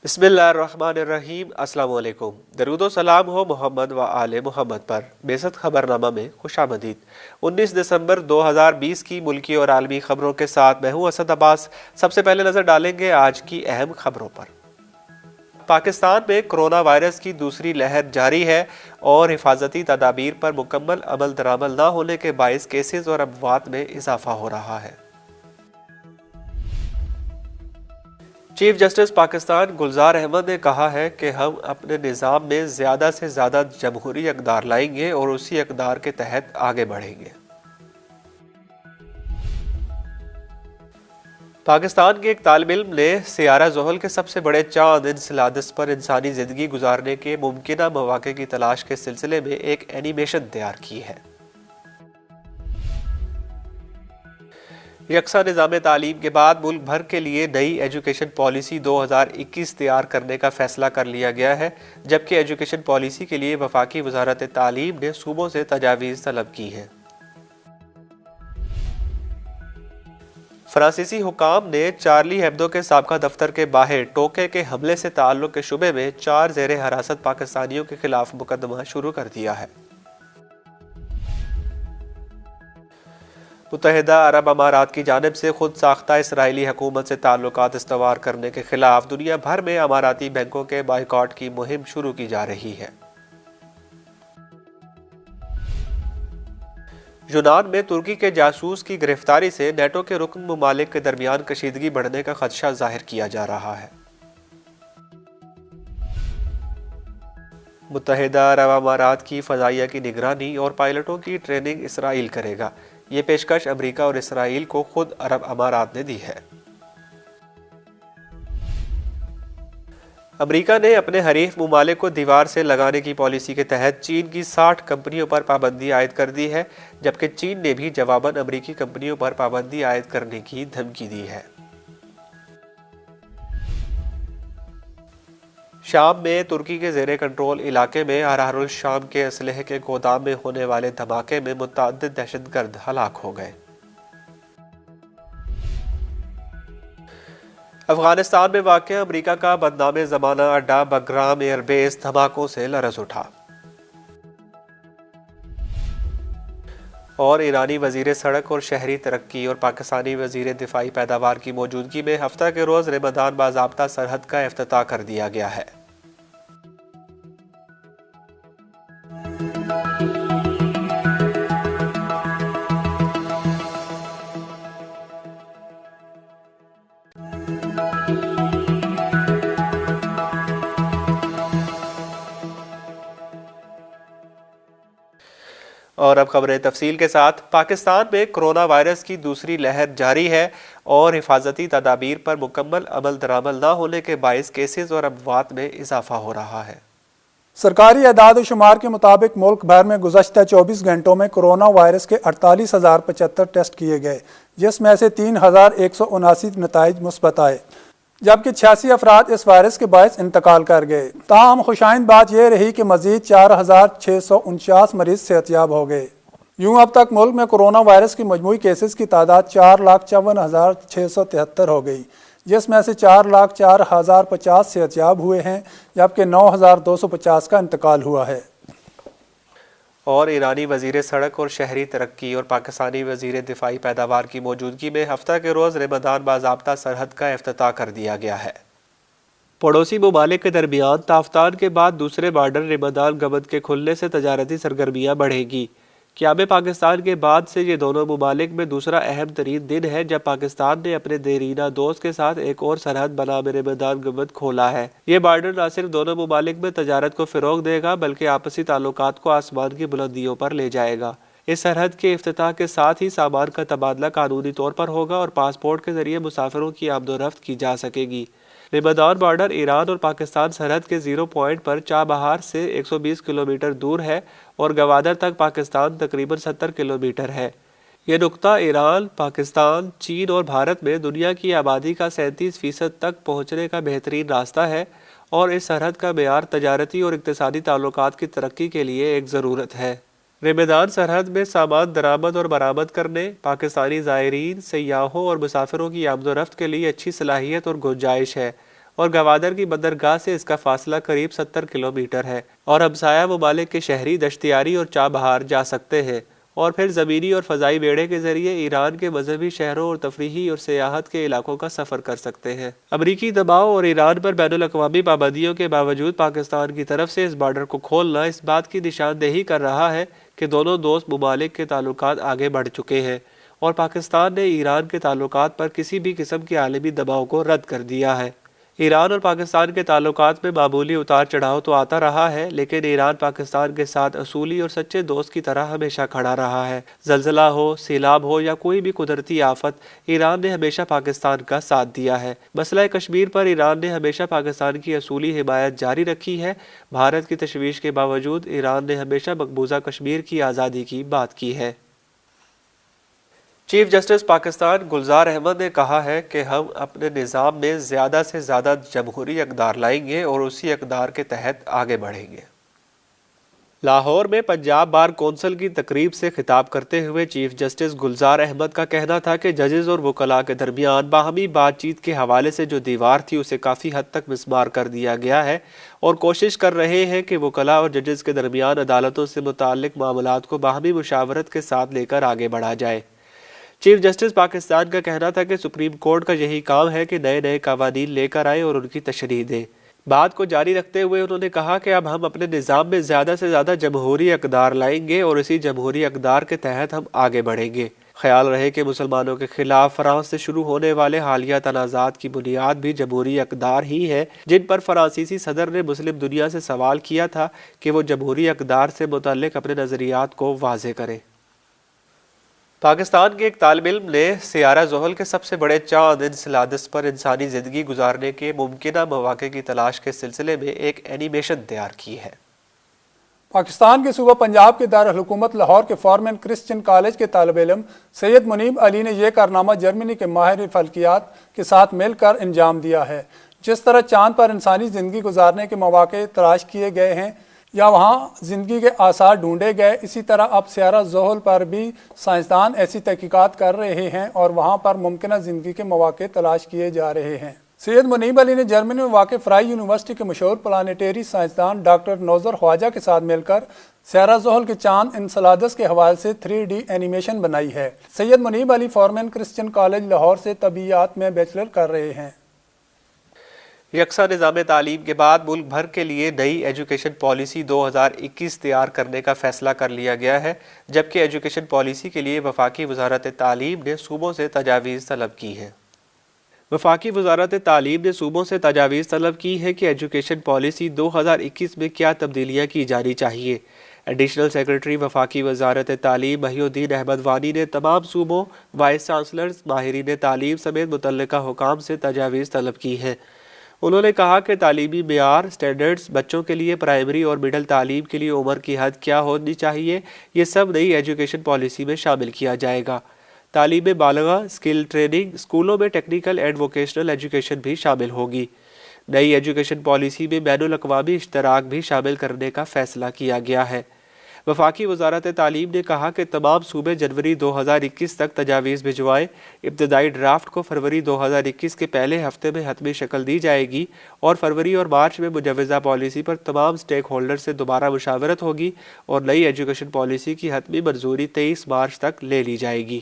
بسم اللہ الرحمن الرحیم۔ السلام علیکم۔ درود و سلام ہو محمد و آل محمد پر۔ بیست خبرنامہ میں خوش آمدید۔ 19 دسمبر 2020 کی ملکی اور عالمی خبروں کے ساتھ میں ہوں اسد عباس۔ سب سے پہلے نظر ڈالیں گے آج کی اہم خبروں پر۔ پاکستان میں کرونا وائرس کی دوسری لہر جاری ہے اور حفاظتی تدابیر پر مکمل عمل درآمد نہ ہونے کے باعث کیسز اور اموات میں اضافہ ہو رہا ہے۔ چیف جسٹس پاکستان گلزار احمد نے کہا ہے کہ ہم اپنے نظام میں زیادہ سے زیادہ جمہوری اقدار لائیں گے اور اسی اقدار کے تحت آگے بڑھیں گے۔ پاکستان کے ایک طالب علم نے سیارہ زحل کے سب سے بڑے چاند انسیلاڈس پر انسانی زندگی گزارنے کے ممکنہ مواقع کی تلاش کے سلسلے میں ایک اینیمیشن تیار کی ہے۔ یکساں نظام تعلیم کے بعد ملک بھر کے لیے نئی ایجوکیشن پالیسی 2021 تیار کرنے کا فیصلہ کر لیا گیا ہے، جبکہ ایجوکیشن پالیسی کے لیے وفاقی وزارت تعلیم نے صوبوں سے تجاویز طلب کی ہیں۔ فرانسیسی حکام نے چارلی ہیبدو کے سابقہ دفتر کے باہر ٹوکے کے حملے سے تعلق کے شبے میں 4 زیر حراست پاکستانیوں کے خلاف مقدمہ شروع کر دیا ہے۔ متحدہ عرب امارات کی جانب سے خود ساختہ اسرائیلی حکومت سے تعلقات استوار کرنے کے خلاف دنیا بھر میں اماراتی بینکوں کے بائیکاٹ کی مہم شروع کی جا رہی ہے۔ یونان میں ترکی کے جاسوس کی گرفتاری سے نیٹو کے رکن ممالک کے درمیان کشیدگی بڑھنے کا خدشہ ظاہر کیا جا رہا ہے۔ متحدہ عرب امارات کی فضائیہ کی نگرانی اور پائلٹوں کی ٹریننگ اسرائیل کرے گا، یہ پیشکش امریکہ اور اسرائیل کو خود عرب امارات نے دی ہے۔ امریکہ نے اپنے حریف ممالک کو دیوار سے لگانے کی پالیسی کے تحت چین کی 60 کمپنیوں پر پابندی عائد کر دی ہے، جبکہ چین نے بھی جواباً امریکی کمپنیوں پر پابندی عائد کرنے کی دھمکی دی ہے۔ شام میں ترکی کے زیر کنٹرول علاقے میں ارحر الشام کے اسلحے کے گودام میں ہونے والے دھماکے میں متعدد دہشت گرد ہلاک ہو گئے۔ افغانستان میں واقع امریکہ کا بدنام زمانہ اڈہ بگرام ایئر بیس دھماکوں سے لرز اٹھا، اور ایرانی وزیر سڑک اور شہری ترقی اور پاکستانی وزیر دفاعی پیداوار کی موجودگی میں ہفتہ کے روز رمضان باضابطہ سرحد کا افتتاح کر دیا گیا ہے۔ اور اب خبریں تفصیل کے ساتھ۔ پاکستان میں کرونا وائرس کی دوسری لہر جاری ہے اور حفاظتی تدابیر پر مکمل عمل درآمد نہ ہونے کے باعث کیسز اور اموات میں اضافہ ہو رہا ہے۔ سرکاری اعداد و شمار کے مطابق ملک بھر میں گزشتہ 24 گھنٹوں میں کرونا وائرس کے 48,075 ٹیسٹ کیے گئے، جس میں سے 3,179 نتائج مثبت آئے، جبکہ 86 افراد اس وائرس کے باعث انتقال کر گئے۔ تاہم خوشائند بات یہ رہی کہ مزید 4,649 مریض صحتیاب ہو گئے۔ یوں اب تک ملک میں کرونا وائرس کی مجموعی کیسز کی تعداد 4,54,673 ہو گئی، جس میں سے 4,04,050 صحتیاب ہوئے ہیں، جبکہ 9,250 کا انتقال ہوا ہے۔ اور ایرانی وزیر سڑک اور شہری ترقی اور پاکستانی وزیر دفاعی پیداوار کی موجودگی میں ہفتہ کے روز رمضان باضابطہ سرحد کا افتتاح کر دیا گیا ہے۔ پڑوسی ممالک کے درمیان تافتان کے بعد دوسرے بارڈر رمضان گبند کے کھلنے سے تجارتی سرگرمیاں بڑھیں گی۔ قیام پاکستان کے بعد سے یہ دونوں ممالک میں دوسرا اہم ترین دن ہے جب پاکستان نے اپنے دیرینہ دوست کے ساتھ ایک اور سرحد بنام رمضان گبند کھولا ہے۔ یہ بارڈر نہ صرف دونوں ممالک میں تجارت کو فروغ دے گا بلکہ آپسی تعلقات کو آسمان کی بلندیوں پر لے جائے گا۔ اس سرحد کے افتتاح کے ساتھ ہی سامان کا تبادلہ قانونی طور پر ہوگا اور پاسپورٹ کے ذریعے مسافروں کی آمد و رفت کی جا سکے گی۔ رمضان بارڈر ایران اور پاکستان سرحد کے زیرو پوائنٹ پر چابہار سے 120 کلومیٹر دور ہے اور گوادر تک پاکستان تقریباً 70 کلومیٹر ہے۔ یہ نقطہ ایران، پاکستان، چین اور بھارت میں دنیا کی آبادی کا 37% تک پہنچنے کا بہترین راستہ ہے، اور اس سرحد کا معیار تجارتی اور اقتصادی تعلقات کی ترقی کے لیے ایک ضرورت ہے۔ رمضان سرحد میں سامان درآمد اور برآمد کرنے، پاکستانی زائرین، سیاحوں اور مسافروں کی آمد و رفت کے لیے اچھی صلاحیت اور گنجائش ہے، اور گوادر کی بندرگاہ سے اس کا فاصلہ قریب 70 کلومیٹر ہے، اور ہمسایہ ممالک کے شہری دشتیاری اور چابہار جا سکتے ہیں اور پھر زمینی اور فضائی بیڑے کے ذریعے ایران کے مذہبی شہروں اور تفریحی اور سیاحت کے علاقوں کا سفر کر سکتے ہیں۔ امریکی دباؤ اور ایران پر بین الاقوامی پابندیوں کے باوجود پاکستان کی طرف سے اس بارڈر کو کھولنا اس بات کی نشاندہی کر رہا ہے کہ دونوں دوست ممالک کے تعلقات آگے بڑھ چکے ہیں، اور پاکستان نے ایران کے تعلقات پر کسی بھی قسم کے عالمی دباؤ کو رد کر دیا ہے۔ ایران اور پاکستان کے تعلقات میں معمولی اتار چڑھاؤ تو آتا رہا ہے، لیکن ایران پاکستان کے ساتھ اصولی اور سچے دوست کی طرح ہمیشہ کھڑا رہا ہے۔ زلزلہ ہو، سیلاب ہو یا کوئی بھی قدرتی آفت، ایران نے ہمیشہ پاکستان کا ساتھ دیا ہے۔ مسئلہ کشمیر پر ایران نے ہمیشہ پاکستان کی اصولی حمایت جاری رکھی ہے۔ بھارت کی تشویش کے باوجود ایران نے ہمیشہ مقبوضہ کشمیر کی آزادی کی بات کی ہے۔ چیف جسٹس پاکستان گلزار احمد نے کہا ہے کہ ہم اپنے نظام میں زیادہ سے زیادہ جمہوری اقدار لائیں گے اور اسی اقدار کے تحت آگے بڑھیں گے۔ لاہور میں پنجاب بار کونسل کی تقریب سے خطاب کرتے ہوئے چیف جسٹس گلزار احمد کا کہنا تھا کہ ججز اور وکلاء کے درمیان باہمی بات چیت کے حوالے سے جو دیوار تھی اسے کافی حد تک مسمار کر دیا گیا ہے، اور کوشش کر رہے ہیں کہ وکلاء اور ججز کے درمیان عدالتوں سے متعلق معاملات کو باہمی مشاورت کے ساتھ لے کر آگے بڑھا جائے۔ چیف جسٹس پاکستان کا کہنا تھا کہ سپریم کورٹ کا یہی کام ہے کہ نئے نئے قوانین لے کر آئے اور ان کی تشریح دے۔ بات کو جاری رکھتے ہوئے انہوں نے کہا کہ اب ہم اپنے نظام میں زیادہ سے زیادہ جمہوری اقدار لائیں گے اور اسی جمہوری اقدار کے تحت ہم آگے بڑھیں گے۔ خیال رہے کہ مسلمانوں کے خلاف فرانس سے شروع ہونے والے حالیہ تنازعات کی بنیاد بھی جمہوری اقدار ہی ہے، جن پر فرانسیسی صدر نے مسلم دنیا سے سوال کیا تھا کہ وہ جمہوری اقدار سے متعلق اپنے نظریات کو واضح کریں۔ پاکستان کے ایک طالب علم نے سیارہ زحل کے سب سے بڑے چاند انسیلاڈس پر انسانی زندگی گزارنے کے ممکنہ مواقع کی تلاش کے سلسلے میں ایک اینیمیشن تیار کی ہے۔ پاکستان کے صوبہ پنجاب کے دارالحکومت لاہور کے فارمن کرسچن کالج کے طالب علم سید منیب علی نے یہ کارنامہ جرمنی کے ماہر فلکیات کے ساتھ مل کر انجام دیا ہے۔ جس طرح چاند پر انسانی زندگی گزارنے کے مواقع تلاش کیے گئے ہیں یا وہاں زندگی کے آثار ڈھونڈے گئے، اسی طرح اب سیارہ زحل پر بھی سائنسدان ایسی تحقیقات کر رہے ہیں اور وہاں پر ممکنہ زندگی کے مواقع تلاش کیے جا رہے ہیں۔ سید منیب علی نے جرمنی میں واقع فرائی یونیورسٹی کے مشہور پلانیٹری سائنسدان ڈاکٹر نوزر خواجہ کے ساتھ مل کر سیارہ زحل کے چاند انسیلاڈس کے حوالے سے 3D اینیمیشن بنائی ہے۔ سید منیب علی فارمن کرسچن کالج لاہور سے طبیعیات میں بیچلر کر رہے ہیں۔ یکساں نظام تعلیم کے بعد ملک بھر کے لیے نئی ایجوکیشن پالیسی 2021 تیار کرنے کا فیصلہ کر لیا گیا ہے، جبکہ ایجوکیشن پالیسی کے لیے وفاقی وزارت تعلیم نے صوبوں سے تجاویز طلب کی ہے۔ وفاقی وزارت تعلیم نے صوبوں سے تجاویز طلب کی ہے کہ ایجوکیشن پالیسی 2021 میں کیا تبدیلیاں کی جانی چاہیے۔ ایڈیشنل سیکرٹری وفاقی وزارت تعلیم محی الدین احمد وانی نے تمام صوبوں، وائس چانسلرز، ماہرین تعلیم سمیت متعلقہ حکام سے تجاویز طلب کی ہیں۔ انہوں نے کہا کہ تعلیمی معیار سٹینڈرڈز، بچوں کے لیے پرائمری اور مڈل تعلیم کے لیے عمر کی حد کیا ہونی چاہیے، یہ سب نئی ایجوکیشن پالیسی میں شامل کیا جائے گا۔ تعلیم بالغہ، اسکل ٹریننگ، اسکولوں میں ٹیکنیکل اینڈ ووکیشنل ایجوکیشن بھی شامل ہوگی۔ نئی ایجوکیشن پالیسی میں بین الاقوامی اشتراک بھی شامل کرنے کا فیصلہ کیا گیا ہے۔ وفاقی وزارت تعلیم نے کہا کہ تمام صوبے جنوری 2021 تک تجاویز بھجوائیں۔ ابتدائی ڈرافٹ کو فروری 2021 کے پہلے ہفتے میں حتمی شکل دی جائے گی اور فروری اور مارچ میں مجوزہ پالیسی پر تمام سٹیک ہولڈر سے دوبارہ مشاورت ہوگی اور نئی ایجوکیشن پالیسی کی حتمی منظوری 23 مارچ تک لے لی جائے گی۔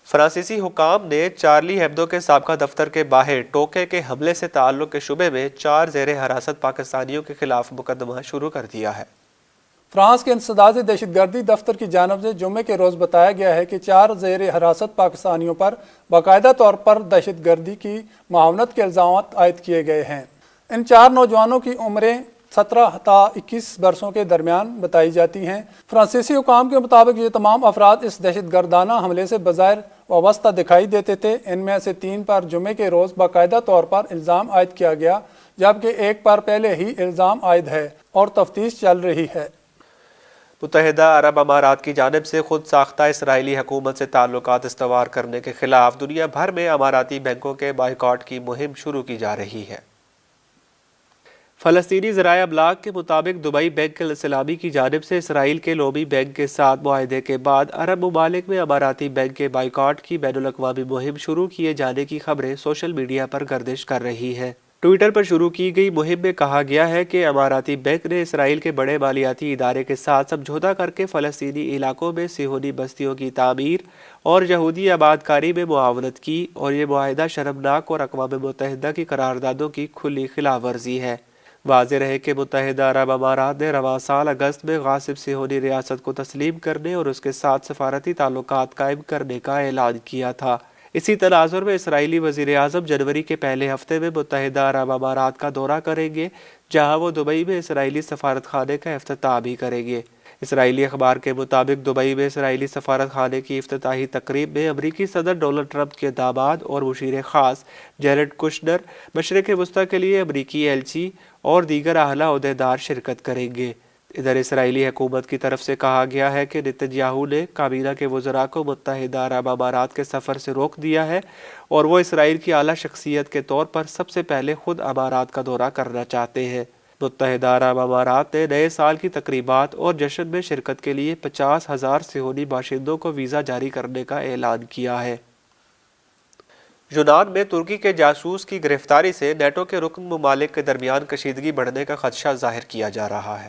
فرانسیسی حکام نے چارلی ہیبدو کے سابقہ دفتر کے باہر ٹوکے کے حملے سے تعلق کے شبے میں 4 زیر حراست پاکستانیوں کے خلاف مقدمہ شروع کر دیا ہے۔ فرانس کے انسداد دہشت گردی دفتر کی جانب سے جمعے کے روز بتایا گیا ہے کہ 4 زیر حراست پاکستانیوں پر باقاعدہ طور پر دہشت گردی کی معاونت کے الزامات عائد کیے گئے ہیں۔ ان 4 نوجوانوں کی عمریں 17 تا 21 برسوں کے درمیان بتائی جاتی ہیں۔ فرانسیسی حکام کے مطابق یہ تمام افراد اس دہشت گردانہ حملے سے بظاہر وابستہ دکھائی دیتے تھے۔ ان میں سے 3 پر جمعے کے روز باقاعدہ طور پر الزام عائد کیا گیا، جبکہ 1 پر پہلے ہی الزام عائد ہے اور تفتیش چل رہی ہے۔ متحدہ عرب امارات کی جانب سے خود ساختہ اسرائیلی حکومت سے تعلقات استوار کرنے کے خلاف دنیا بھر میں اماراتی بینکوں کے بائیکاٹ کی مہم شروع کی جا رہی ہے۔ فلسطینی ذرائع ابلاغ کے مطابق دبئی بینک الاسلامی کی جانب سے اسرائیل کے لوبی بینک کے ساتھ معاہدے کے بعد عرب ممالک میں اماراتی بینک کے بائیکاٹ کی بین الاقوامی مہم شروع کیے جانے کی خبریں سوشل میڈیا پر گردش کر رہی ہیں۔ ٹویٹر پر شروع کی گئی مہم میں کہا گیا ہے کہ اماراتی بینک نے اسرائیل کے بڑے مالیاتی ادارے کے ساتھ سمجھوتہ کر کے فلسطینی علاقوں میں صہیونی بستیوں کی تعمیر اور یہودی آباد کاری میں معاونت کی، اور یہ معاہدہ شرمناک اور اقوام متحدہ کی قراردادوں کی کھلی خلاف ورزی ہے۔ واضح رہے کہ متحدہ عرب امارات نے رواں سال اگست میں غاصب صہیونی ریاست کو تسلیم کرنے اور اس کے ساتھ سفارتی تعلقات قائم کرنے کا اعلان کیا تھا۔ اسی تناظر میں اسرائیلی وزیر اعظم جنوری کے پہلے ہفتے میں متحدہ عرب امارات کا دورہ کریں گے، جہاں وہ دبئی میں اسرائیلی سفارت خانے کا افتتاح بھی کریں گے۔ اسرائیلی اخبار کے مطابق دبئی میں اسرائیلی سفارت خانے کی افتتاحی تقریب میں امریکی صدر ڈونلڈ ٹرمپ کے داماد اور مشیر خاص جیرڈ کشنر، مشرق وسطیٰ کے لیے امریکی ایلچی اور دیگر اعلیٰ عہدیدار شرکت کریں گے۔ ادھر اسرائیلی حکومت کی طرف سے کہا گیا ہے کہ نتنیاہو نے کابینہ کے وزراء کو متحدہ عرب امارات کے سفر سے روک دیا ہے، اور وہ اسرائیل کی اعلیٰ شخصیت کے طور پر سب سے پہلے خود امارات کا دورہ کرنا چاہتے ہیں۔ متحدہ عرب امارات نے نئے سال کی تقریبات اور جشن میں شرکت کے لیے 50,000 صہیونی باشندوں کو ویزا جاری کرنے کا اعلان کیا ہے۔ یونان میں ترکی کے جاسوس کی گرفتاری سے نیٹو کے رکن ممالک کے درمیان کشیدگی بڑھنے کا خدشہ ظاہر کیا جا رہا ہے۔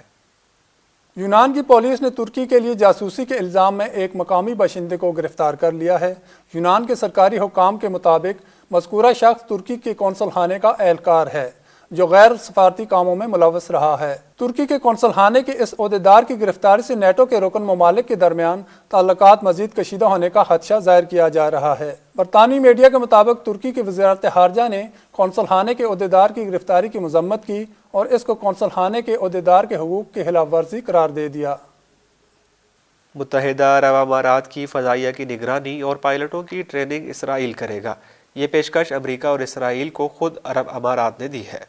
یونان کی پولیس نے ترکی کے لیے جاسوسی کے الزام میں ایک مقامی باشندے کو گرفتار کر لیا ہے۔ یونان کے سرکاری حکام کے مطابق مذکورہ شخص ترکی کے قونصل خانے کا اہلکار ہے جو غیر سفارتی کاموں میں ملوث رہا ہے۔ ترکی کے قونصل خانے کے اس عہدیدار کی گرفتاری سے نیٹو کے رکن ممالک کے درمیان تعلقات مزید کشیدہ ہونے کا خدشہ ظاہر کیا جا رہا ہے۔ برطانوی میڈیا کے مطابق ترکی کی وزارت خارجہ نے قونصل خانے کے عہدیدار کی گرفتاری کی مذمت کی اور اس کو قونصل خانے کے عہدیدار کے حقوق کی خلاف ورزی قرار دے دیا۔ متحدہ عرب امارات کی فضائیہ کی نگرانی اور پائلٹوں کی ٹریننگ اسرائیل کرے گا، یہ پیشکش امریکہ اور اسرائیل کو خود عرب امارات نے دی ہے۔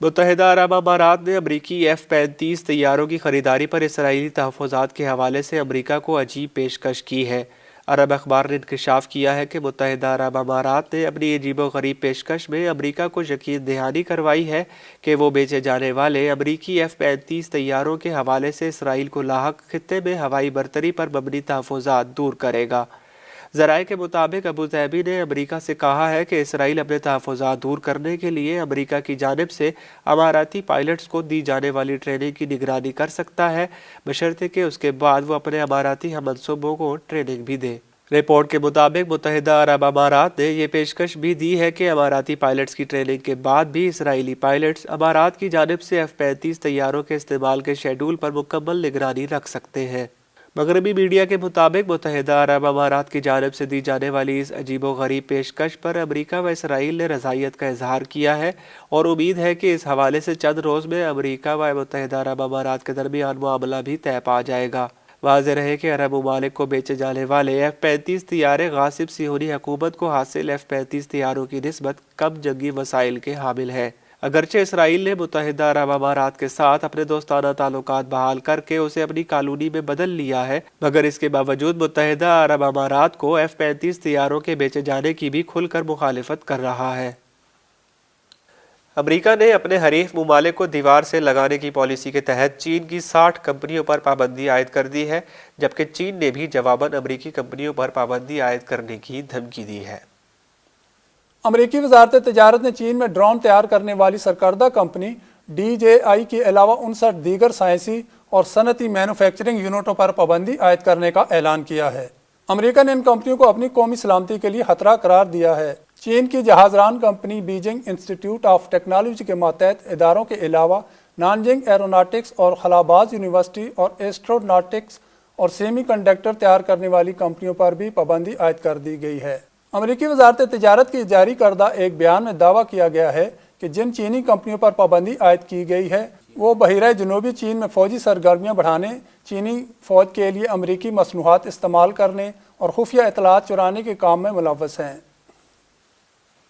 متحدہ عرب امارات نے امریکی F-35 طیاروں کی خریداری پر اسرائیلی تحفظات کے حوالے سے امریکہ کو عجیب پیشکش کی ہے۔ عرب اخبار نے انکشاف کیا ہے کہ متحدہ عرب امارات نے اپنی عجیب و غریب پیشکش میں امریکہ کو یقین دہانی کروائی ہے کہ وہ بیچے جانے والے امریکی F-35 طیاروں کے حوالے سے اسرائیل کو لاحق خطے میں ہوائی برتری پر مبنی تحفظات دور کرے گا۔ ذرائع کے مطابق ابوظہبی نے امریکہ سے کہا ہے کہ اسرائیل اپنے تحفظات دور کرنے کے لیے امریکہ کی جانب سے اماراتی پائلٹس کو دی جانے والی ٹریننگ کی نگرانی کر سکتا ہے، بشرطے کہ اس کے بعد وہ اپنے اماراتی ہم منصبوں کو ٹریننگ بھی دے۔ رپورٹ کے مطابق متحدہ عرب امارات نے یہ پیشکش بھی دی ہے کہ اماراتی پائلٹس کی ٹریننگ کے بعد بھی اسرائیلی پائلٹس امارات کی جانب سے F-35 طیاروں کے استعمال کے شیڈول پر مکمل نگرانی رکھ سکتے ہیں۔ مغربی میڈیا کے مطابق متحدہ عرب امارات کی جانب سے دی جانے والی اس عجیب و غریب پیشکش پر امریکہ و اسرائیل نے رضایت کا اظہار کیا ہے، اور امید ہے کہ اس حوالے سے چند روز میں امریکہ و متحدہ عرب امارات کے درمیان معاملہ بھی طے پا جائے گا۔ واضح رہے کہ عرب ممالک کو بیچے جانے والے F-35 طیارے غاصب صہیونی حکومت کو حاصل F-35 طیاروں کی نسبت کم جنگی وسائل کے حامل ہے۔ اگرچہ اسرائیل نے متحدہ عرب امارات کے ساتھ اپنے دوستانہ تعلقات بحال کر کے اسے اپنی کالونی میں بدل لیا ہے، مگر اس کے باوجود متحدہ عرب امارات کو F-35 طیاروں کے بیچے جانے کی بھی کھل کر مخالفت کر رہا ہے۔ امریکہ نے اپنے حریف ممالک کو دیوار سے لگانے کی پالیسی کے تحت چین کی 60 کمپنیوں پر پابندی عائد کر دی ہے، جبکہ چین نے بھی جواباً امریکی کمپنیوں پر پابندی عائد کرنے کی دھمکی دی ہے۔ امریکی وزارت تجارت نے چین میں ڈرون تیار کرنے والی سرکردہ کمپنی DJI کے علاوہ 59 دیگر سائنسی اور صنعتی مینوفیکچرنگ یونٹوں پر پابندی عائد کرنے کا اعلان کیا ہے۔ امریکہ نے ان کمپنیوں کو اپنی قومی سلامتی کے لیے خطرہ قرار دیا ہے۔ چین کی جہازران کمپنی بیجنگ انسٹیٹیوٹ آف ٹیکنالوجی کے ماتحت اداروں کے علاوہ نانجنگ ایروناٹکس اور خلاباز یونیورسٹی اور ایسٹروناٹکس اور سیمی کنڈکٹر تیار کرنے والی کمپنیوں پر بھی پابندی عائد کر دی گئی ہے۔ امریکی وزارت تجارت کی جاری کردہ ایک بیان میں دعویٰ کیا گیا ہے کہ جن چینی کمپنیوں پر پابندی عائد کی گئی ہے وہ بحیرہ جنوبی چین میں فوجی سرگرمیاں بڑھانے، چینی فوج کے لیے امریکی مصنوعات استعمال کرنے اور خفیہ اطلاعات چرانے کے کام میں ملوث ہیں۔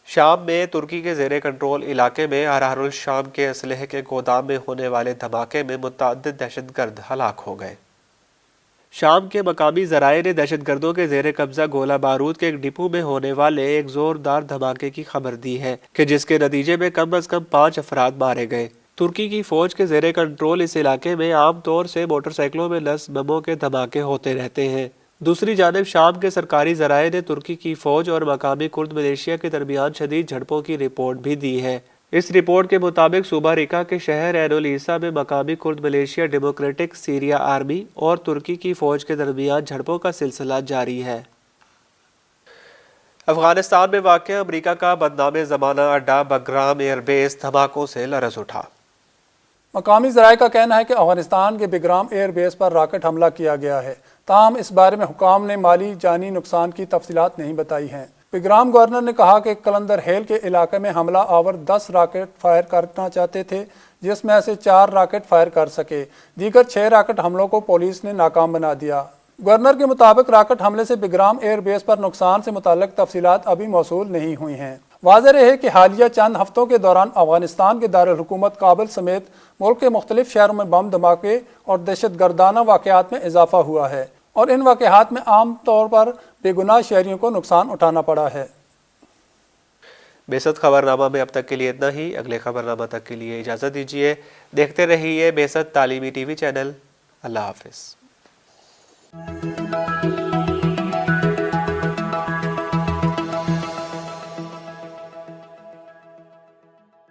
شام میں ترکی کے زیر کنٹرول علاقے میں احرار الشام کے اسلحے کے گودام میں ہونے والے دھماکے میں متعدد دہشت گرد ہلاک ہو گئے۔ شام کے مقامی ذرائع نے دہشت گردوں کے زیر قبضہ گولہ بارود کے ایک ڈپو میں ہونے والے ایک زوردار دھماکے کی خبر دی ہے کہ جس کے نتیجے میں کم از کم 5 افراد مارے گئے۔ ترکی کی فوج کے زیر کنٹرول اس علاقے میں عام طور سے موٹر سائیکلوں میں لس بموں کے دھماکے ہوتے رہتے ہیں۔ دوسری جانب شام کے سرکاری ذرائع نے ترکی کی فوج اور مقامی کرد ملیشیا کے درمیان شدید جھڑپوں کی رپورٹ بھی دی ہے۔ اس رپورٹ کے مطابق صوبہ رقہ کے شہر عین العیسیٰ میں مقامی کرد ملیشیا ڈیموکریٹک سیریا آرمی اور ترکی کی فوج کے درمیان جھڑپوں کا سلسلہ جاری ہے۔ افغانستان میں واقع امریکہ کا بدنام زمانہ اڈہ بگرام ایئر بیس دھماکوں سے لرز اٹھا۔ مقامی ذرائع کا کہنا ہے کہ افغانستان کے بگرام ایئر بیس پر راکٹ حملہ کیا گیا ہے، تاہم اس بارے میں حکام نے مالی جانی نقصان کی تفصیلات نہیں بتائی ہیں۔ بگرام گورنر نے کہا کہ کلندر ہیل کے علاقے میں حملہ آور 10 راکٹ فائر کرنا چاہتے تھے، جس میں سے 4 راکٹ فائر کر سکے، دیگر 6 راکٹ حملوں کو پولیس نے ناکام بنا دیا۔ گورنر کے مطابق راکٹ حملے سے بگرام ایئر بیس پر نقصان سے متعلق تفصیلات ابھی موصول نہیں ہوئی ہیں۔ واضح رہے کہ حالیہ چند ہفتوں کے دوران افغانستان کے دارالحکومت کابل سمیت ملک کے مختلف شہروں میں بم دھماکے اور دہشت گردانہ واقعات میں اضافہ ہوا ہے، اور ان واقعات میں عام طور پر بے گناہ شہریوں کو نقصان اٹھانا پڑا ہے۔ بیست خبرنامہ میں اب تک کے لیے اتنا ہی۔ اگلے خبرنامہ تک کے لیے اجازت دیجیے۔ دیکھتے رہیے بیست تعلیمی ٹی وی چینل۔ اللہ حافظ۔